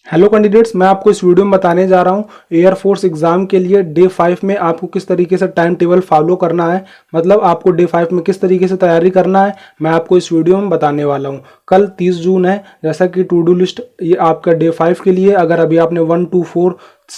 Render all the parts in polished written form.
Hello candidates, मैं आपको इस वीडियो में बताने जा रहा हूं एयरफोर्स एग्जाम के लिए डे 5 में आपको किस तरीके से टाइम टेबल फॉलो करना है। मतलब आपको डे 5 में किस तरीके से तैयारी करना है, मैं आपको इस वीडियो में बताने वाला हूं। कल 30 जून है, जैसा कि टू डू लिस्ट ये आपका डे 5 के लिए। अगर अभी आपने 1 to 4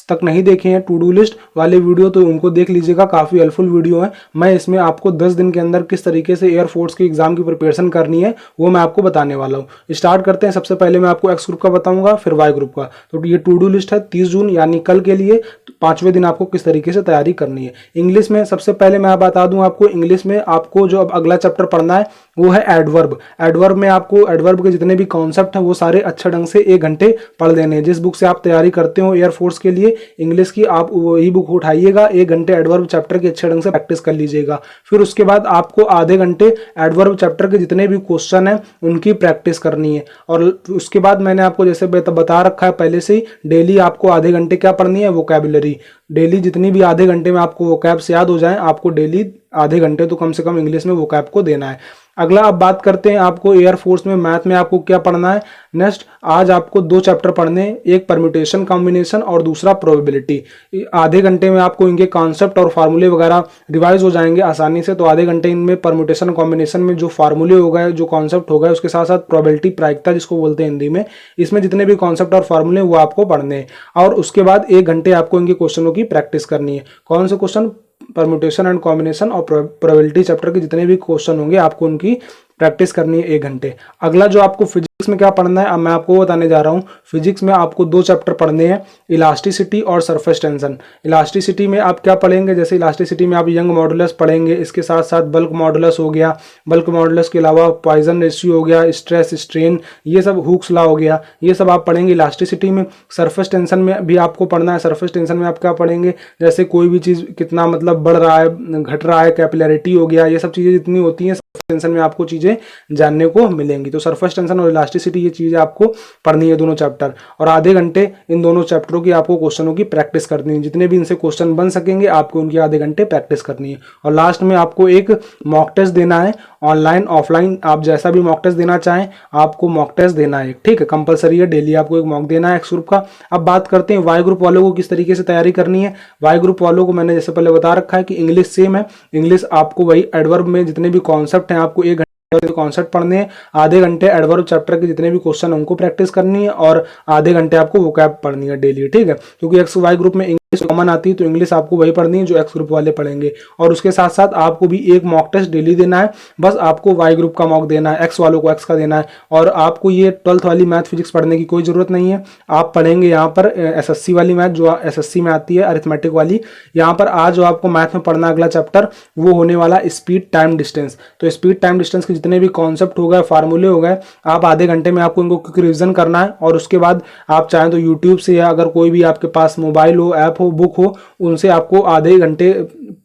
तक नहीं देखे हैं टू डू लिस्ट वाले वीडियो तो उनको देख लीजिएगा, काफ़ी हेल्पफुल वीडियो है। मैं इसमें आपको 10 दिन के अंदर किस तरीके से एयरफोर्स के एग्जाम की प्रिपरेशन करनी है वो मैं आपको बताने वाला हूँ। स्टार्ट करते हैं। सबसे पहले मैं आपको एक्स ग्रुप का बताऊंगा, फिर वाई ग्रुप का। तो ये टू डू लिस्ट है 30 जून यानी कल के लिए। तो 5वें दिन आपको किस तरीके से तैयारी करनी है। इंग्लिश में सबसे पहले मैं बता दूं आपको, इंग्लिश में आपको जो अब अगला चैप्टर पढ़ना है वो है एडवर्ब। एडवर्ब में आपको एडवर्ब के जितने भी कॉन्सेप्ट हैं वो सारे अच्छे ढंग से 1 घंटे पढ़ लेने हैं। जिस बुक से आप तैयारी करते हो एयरफोर्स के लिए इंग्लिश की, आप वही बुक उठाइएगा, 1 घंटे एडवर्ब चैप्टर के अच्छे ढंग से प्रैक्टिस कर लीजिएगा। फिर उसके बाद आपको आधे घंटे एडवर्ब चैप्टर के जितने भी क्वेश्चन हैं उनकी प्रैक्टिस करनी है। और उसके बाद मैंने आपको जैसे बता रखा है पहले से ही, डेली आपको आधे घंटे क्या पढ़नी है, वोकैबुलरी। डेली जितनी भी आधे घंटे में आपको वोकैब्स याद हो जाए, आपको डेली आधे घंटे तो कम से कम इंग्लिश में वोकैब को देना है। अगला अब बात करते हैं आपको एयरफोर्स में मैथ में आपको क्या पढ़ना है। नेक्स्ट आज आपको 2 चैप्टर पढ़ने हैं, एक परम्यूटेशन कॉम्बिनेशन और दूसरा प्रोबेबिलिटी। आधे घंटे में आपको इनके कॉन्सेप्ट और फार्मूले वगैरह रिवाइज हो जाएंगे आसानी से। तो आधे घंटे इनमें परम्यूटेशन कॉम्बिनेशन में जो फार्मूले हो गए, जो कॉन्सेप्ट हो गए, उसके साथ साथ प्रोबेबिलिटी प्रायिकता जिसको बोलते हैं हिंदी में, इसमें जितने भी कॉन्सेप्ट और फार्मूले वो आपको पढ़ने हैं। और उसके बाद 1 घंटे आपको इनके क्वेश्चनों की प्रैक्टिस करनी है। कौन से क्वेश्चन? परम्यूटेशन एंड कॉम्बिनेशन और प्रोबेबिलिटी चैप्टर के जितने भी क्वेश्चन होंगे आपको उनकी प्रैक्टिस करनी है 1 घंटे। अगला जो आपको फिजिक्स में क्या पढ़ना है अब मैं आपको बताने जा रहा हूँ। फिजिक्स में आपको 2 चैप्टर पढ़ने हैं, इलास्टिसिटी और सरफेस टेंशन। इलास्टिसिटी में आप क्या पढ़ेंगे, जैसे इलास्टिसिटी में आप यंग मॉडुलस पढ़ेंगे, इसके साथ साथ बल्क मॉडुलस हो गया, बल्क मॉडुलस के अलावा पॉइजन रेशियो हो गया, स्ट्रेस स्ट्रेन, ये सब हुक्स लॉ हो गया, ये सब आप पढ़ेंगे इलास्टिसिटी में। सरफेस टेंशन में भी आपको पढ़ना है। सरफेस टेंशन में आप क्या पढ़ेंगे, जैसे कोई भी चीज़ कितना मतलब बढ़ रहा है, घट रहा है, कैपिलरिटी हो गया, ये सब चीज़ें जितनी होती हैं टेंशन में आपको चीजें जानने को मिलेंगी। तो सरफेस टेंशन और इलास्टिसिटी ये चीजें आपको पढ़नी है दोनों चैप्टर। और आधे घंटे इन दोनों चैप्टरों की आपको क्वेश्चनों की प्रैक्टिस करनी है। जितने भी इनसे क्वेश्चन बन सकेंगे आपको उनकी आधे घंटे प्रैक्टिस करनी है। और लास्ट में आपको एक मॉक टेस्ट देना है, ऑनलाइन ऑफलाइन आप जैसा भी मॉक टेस्ट देना चाहें आपको मॉक टेस्ट देना है। ठीक है, कंपलसरी है, डेली आपको एक मॉक देना है एक्स ग्रुप का। अब बात करते हैं वाई ग्रुप वालों को किस तरीके से तैयारी करनी है। वाई ग्रुप वालों को मैंने जैसे पहले बता रखा है कि इंग्लिश सेम है। इंग्लिश आपको वही एडवर्ब में जितने भी कॉन्सेप्ट हैं आपको 1 कॉन्सेप्ट पढ़ने हैं, आधे घंटे एडवर्ब चैप्टर के जितने भी क्वेश्चन उनको प्रैक्टिस करनी है और आधे घंटे आपको वोकैब पढ़नी है डेली। ठीक है, क्योंकि एक्स वाई ग्रुप में इंग्लिश कॉमन आती है तो इंग्लिश आपको वही पढ़नी है जो एक्स ग्रुप वाले पढ़ेंगे। और उसके साथ साथ आपको भी एक मॉक टेस्ट डेली देना है। बस आपको वाई ग्रुप का मॉक देना है, एक्स वालों को एक्स का देना है। और आपको ये 12th वाली मैथ फिजिक्स पढ़ने की कोई जरूरत नहीं है। आप पढ़ेंगे यहाँ पर एसएससी वाली मैथ जो एसएससी में आती है, अरिथमेटिक वाली। यहाँ पर आज जो आपको मैथ में पढ़ना अगला चैप्टर वो होने वाला स्पीड टाइम डिस्टेंस। तो स्पीड टाइम डिस्टेंस के जितने भी कॉन्सेप्ट हो गए, फार्मूले हो गए, आप आधे घंटे में आपको इनको क्विक रिवीजन करना है। और उसके बाद आप चाहें तो यूट्यूब से या अगर कोई भी आपके पास मोबाइल हो, ऐप हो, बुक हो, उनसे आपको आधे घंटे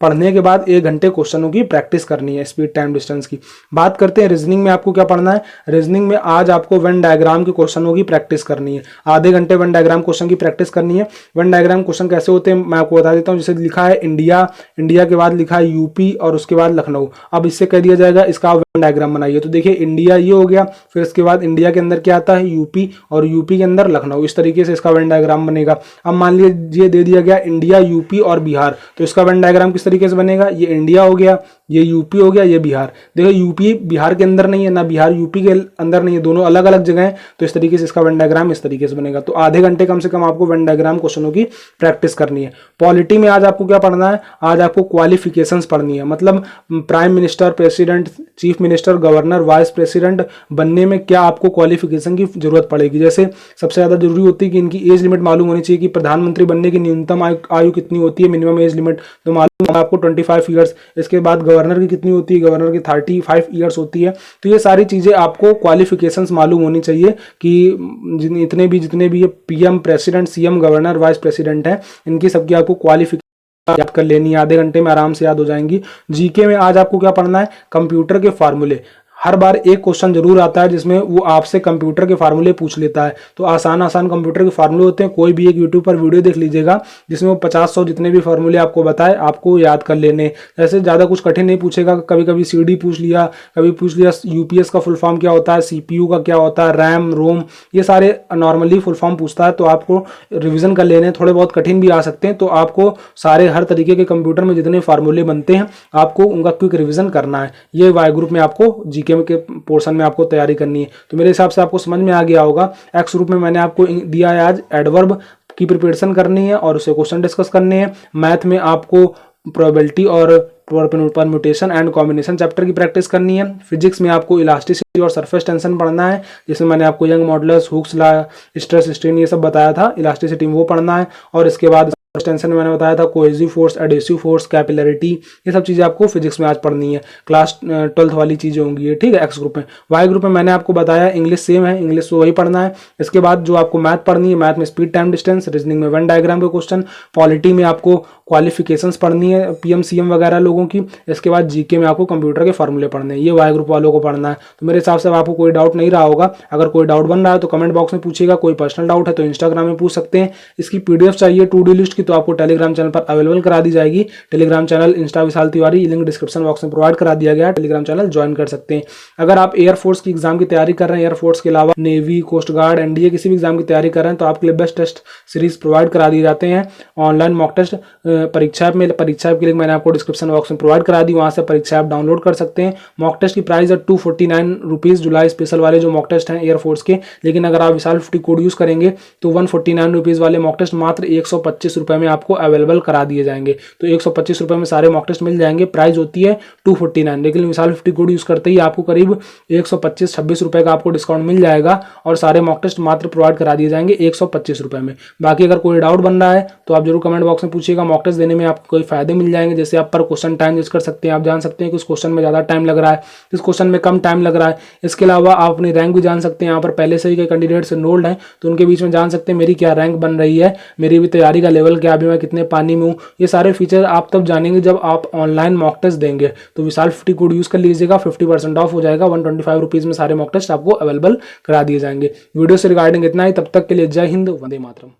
पढ़ने के बाद 1 घंटे क्वेश्चनों की प्रैक्टिस करनी है स्पीड टाइम डिस्टेंस की। बात करते हैं रीजनिंग में आपको क्या पढ़ना है। रीजनिंग में आज आपको वेन डायग्राम के क्वेश्चनों की प्रैक्टिस करनी है। आधे घंटे वेन डायग्राम क्वेश्चन की प्रैक्टिस करनी है। वेन डायग्राम क्वेश्चन कैसे होते हैं मैं आपको बता देता हूँ। जैसे लिखा है इंडिया, इंडिया के बाद लिखा है यूपी और उसके बाद लखनऊ। अब इससे कह दिया जाएगा इसका वेन डायग्राम बनाइए। तो देखिए इंडिया ये हो गया, फिर इसके बाद इंडिया के अंदर क्या आता है यूपी, और यूपी के अंदर लखनऊ। इस तरीके से इसका वेन डायग्राम बनेगा। अब मान लीजिए दे दिया गया इंडिया, यूपी और बिहार, तो इसका वेन डायग्राम किस तरीके से बनेगा। ये इंडिया हो गया, ये यूपी हो गया, ये बिहार। देखो यूपी बिहार के अंदर नहीं है, ना बिहार यूपी के अंदर नहीं है, दोनों अलग अलग जगह है। तो इस तरीके से इसका वेन डायग्राम इस तरीके से बनेगा। तो आधे घंटे कम से कम आपको वेन डायग्राम क्वेश्चनों की प्रैक्टिस करनी है। पॉलिटी में आज आपको क्या पढ़ना है, आज आपको क्वालिफिकेशंस पढ़नी है। मतलब prime minister, president, chief minister, governor, vice president बनने में क्या आपको क्वालिफिकेशन की जरूरत पड़ेगी। जैसे सबसे ज्यादा जरूरी होती है कि इनकी एज लिमिट मालूम होनी चाहिए कि प्रधानमंत्री बनने की न्यूनतम आयु कितनी होती है, मिनिमम एज लिमिट तो मालूम है आपको 25 ईयर्स। इसके बाद गवर्नर की कितनी होती है, गवर्नर की 35 ईयर्स होती है। तो ये सारी चीजें आपको क्वालिफिकेशंस मालूम होनी चाहिए कि जितने भी ये PM, president, CM, governor, vice president हैं, इनकी सबकी आपको क्वालिफिकेशन याद कर लेनी है। आधे घंटे में आराम से याद हो जाएंगी। जीके में आज आपको क्या पढ़ना है, कंप्यूटर के फार्मूले। हर बार एक क्वेश्चन जरूर आता है जिसमें वो आपसे कंप्यूटर के फार्मूले पूछ लेता है। तो आसान आसान कंप्यूटर के फार्मूले होते हैं, कोई भी एक यूट्यूब पर वीडियो देख लीजिएगा जिसमें वो 50-100 जितने भी फार्मूले आपको बताए आपको याद कर लेने। ऐसे ज़्यादा कुछ कठिन नहीं पूछेगा, कभी कभी सीडी पूछ लिया, कभी पूछ लिया यूपीएस का फुल फॉर्म क्या होता है, सीपीयू का क्या होता है, रैम रोम, ये सारे नॉर्मली फुल फॉर्म पूछता है। तो आपको रिविजन कर लेने, थोड़े बहुत कठिन भी आ सकते हैं। तो आपको सारे हर तरीके के कंप्यूटर में जितने फार्मूले बनते हैं आपको उनका क्विक रिविजन करना है। ये वाई ग्रुप में आपको जीके के पोर्शन में आपको तैयारी करनी है। तो मेरे हिसाब से आपको समझ में आ गया होगा। एक्स ग्रुप में मैंने आपको दिया है आज एडवर्ब की प्रिपरेशन करनी है और उसे क्वेश्चन डिस्कस करने हैं। मैथ में आपको प्रोबेबिलिटी और परम्यूटेशन एंड कॉम्बिनेशन चैप्टर की प्रैक्टिस करनी है। फिजिक्स में आपको इलास्टिसिटी और सरफेस टेंशन पढ़ना है, जिसमें मैंने आपको young modulus, Hooke's law, stress strain ये सब बताया था। इलास्टिसिटी में वो पढ़ना है और इसके बाद टेंशन में मैंने बताया था cohesive force, adhesive force, capillarity, ये सब चीजें आपको फिजिक्स में आज पढ़नी है। क्लास 12th वाली चीजें होंगी ये, ठीक है, एक्स ग्रुप में। वाई ग्रुप में मैंने आपको बताया इंग्लिश सेम है, इंग्लिश तो वही पढ़ना है। इसके बाद जो आपको मैथ पढ़नी है, मैथ में स्पीड टाइम डिस्टेंस, रीजनिंग में वेन डायग्राम के क्वेश्चन, पॉलिटी में आपको क्वालिफिकेशंस पढ़नी है पीएम सीएम वगैरह लोगों की। इसके बाद जीके में आपको कंप्यूटर के फॉर्मूले पढ़ने हैं, ये वाई ग्रुप वालों को पढ़ना है। तो मेरे हिसाब से आपको कोई डाउट नहीं रहा होगा। अगर कोई डाउट बन रहा है तो कमेंट बॉक्स में पूछिएगा, कोई पर्सनल डाउट है तो इंस्टाग्राम में पूछ सकते हैं। इसकी पीडीएफ चाहिए टू डू लिस्ट की तो आपको टेलीग्राम चैनल पर अवेलेबल करा दी जाएगी। टेलीग्राम चैनल इंस्टा विशाल तिवारी, लिंक डिस्क्रिप्शन बॉक्स में प्रोवाइड करा दिया गया है, टेलीग्राम चैनल ज्वाइन कर सकते हैं। अगर आप एयरफोर्स की एग्जाम की तैयारी कर रहे हैं, एयरफोर्स के अलावा नेवी, कोस्ट गार्ड, एनडीए किसी भी एग्जाम की तैयारी कर रहे हैं तो आपके लिए बेस्ट टेस्ट सीरीज प्रोवाइड करा दिए जाते हैं। ऑनलाइन मॉक टेस्ट परीक्षा ऐप के लिंक मैंने आपको डिस्क्रिप्शन बॉक्स में प्रोवाइड करा दी, वहां से परीक्षा ऐप डाउनलोड कर सकते हैं। मॉक टेस्ट की प्राइस है 249 रुपीज, जुलाई स्पेशल वाले जो मॉक टेस्ट हैं एयरफोर्स के। लेकिन अगर आप विशाल 50 कोड यूज करेंगे तो 149 रुपीज वाले मॉक टेस्ट मात्र 125 रुपए में आपको अवेलेबल करा दिए जाएंगे। तो 125 रुपए में सारे मॉक टेस्ट मिल जाएंगे। प्राइस होती है 249, लेकिन विशाल 50 कोड यूज करते ही आपको करीब 125-26 रुपए का आपको डिस्काउंट मिल जाएगा और सारे मॉक टेस्ट मात्र प्रोवाइड करा दिए जाएंगे 125 रुपए में। बाकी अगर कोई डाउट बन रहा है तो आप जरूर कमेंट बॉक्स में पूछिएगा। मॉक टेस्ट देने में आपको कोई फायदे मिल जाएंगे, जैसे आप पर क्वेश्चन टाइम यूज कर सकते हैं। आप जान सकते हैं कि उस क्वेश्चन में ज्यादा टाइम लग रहा है, इस क्वेश्चन में कम टाइम लग रहा है। इसके अलावा आप अपनी रैंक भी जान सकते हैं। यहाँ पर पहले से ही कई कैंडिडेट्स एनरोल्ड हैं तो उनके बीच में जान सकते हैं मेरी क्या रैंक बन रही है, मेरी भी तैयारी का लेवल क्या, अभी मैं कितने पानी में हूँ। ये सारे फीचर आप तब जानेंगे जब आप ऑनलाइन मॉक टेस्ट देंगे। तो विशाल 50 कोड यूज कर लीजिएगा, 50% ऑफ हो जाएगा। 125 रुपीज में सारे मॉक टेस्ट आपको अवेलेबल करा दिए जाएंगे। वीडियो से रिगार्डिंग इतना ही, तब तक के लिए जय हिंद, वंदे मातरम।